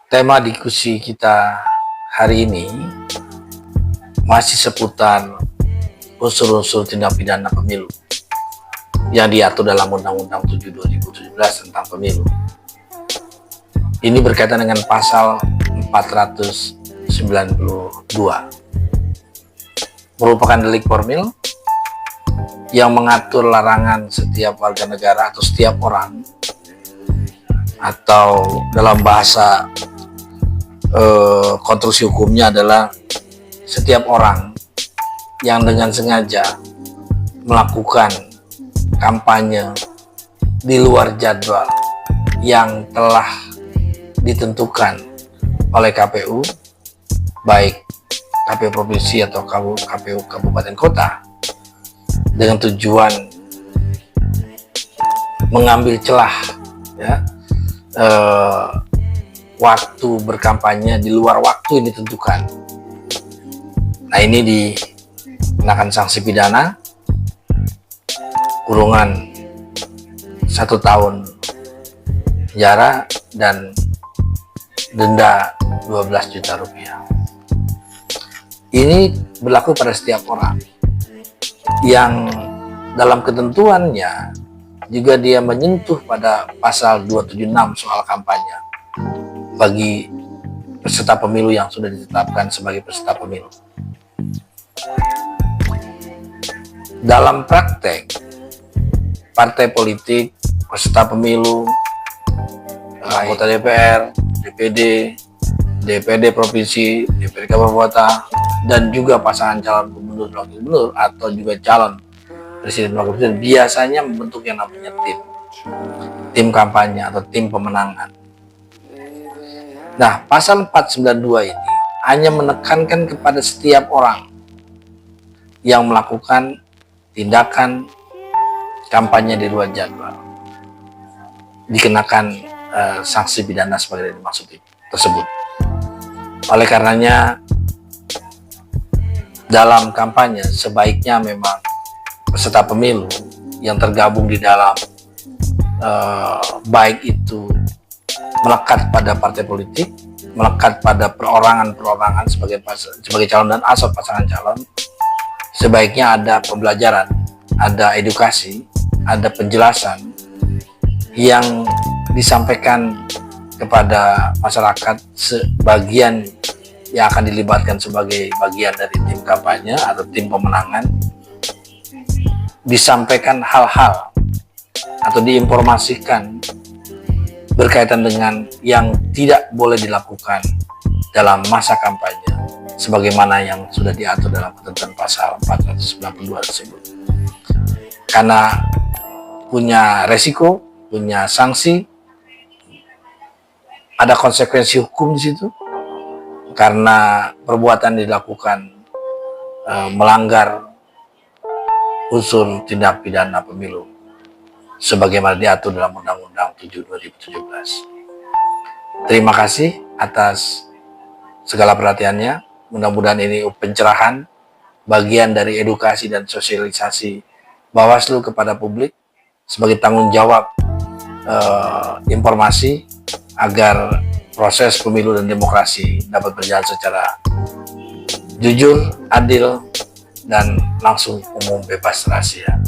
Tema diskusi kita hari ini masih seputar unsur-unsur tindak pidana pemilu yang diatur dalam Undang-Undang 7 2017 tentang pemilu. Ini berkaitan dengan pasal 492, merupakan delik formil yang mengatur larangan setiap warga negara atau setiap orang, atau dalam bahasa konstruksi hukumnya adalah setiap orang yang dengan sengaja melakukan kampanye di luar jadwal yang telah ditentukan oleh KPU, baik KPU provinsi atau KPU kabupaten kota, dengan tujuan mengambil celah waktu berkampanye di luar waktu yang ditentukan. Nah, ini dikenakan sanksi pidana kurungan 1 tahun penjara dan denda 12 juta rupiah. Ini berlaku pada setiap orang yang dalam ketentuannya juga dia menyentuh pada pasal 276 soal kampanye bagi peserta pemilu yang sudah ditetapkan sebagai peserta pemilu. Dalam praktek, partai politik, peserta pemilu, anggota DPR, DPD, DPD provinsi, DPD kabupaten, dan juga pasangan calon gubernur dan wakil gubernur atau juga calon presiden dan wakil presiden biasanya membentuk yang namanya tim kampanye atau tim pemenangan. Nah, pasal 492 ini hanya menekankan kepada setiap orang yang melakukan tindakan kampanye di luar jadwal dikenakan sanksi pidana sebagai yang dimaksud tersebut. Oleh karenanya, dalam kampanye sebaiknya memang peserta pemilu yang tergabung di dalam baik itu melekat pada partai politik, melekat pada perorangan sebagai calon dan asal pasangan calon, sebaiknya ada pembelajaran, ada edukasi, ada penjelasan yang disampaikan kepada masyarakat sebagian yang akan dilibatkan sebagai bagian dari tim kampanye atau tim pemenangan, disampaikan hal-hal atau diinformasikan berkaitan dengan yang tidak boleh dilakukan dalam masa kampanye sebagaimana yang sudah diatur dalam ketentuan pasal 492 tersebut. Karena punya resiko, punya sanksi, ada konsekuensi hukum di situ karena perbuatan dilakukan melanggar unsur tindak pidana pemilu sebagaimana diatur dalam Undang-Undang 7 2017. Terima kasih atas segala perhatiannya. Mudah-mudahan ini pencerahan, bagian dari edukasi dan sosialisasi Bawaslu kepada publik sebagai tanggung jawab informasi agar proses pemilu dan demokrasi dapat berjalan secara jujur, adil, dan langsung, umum, bebas rahasia.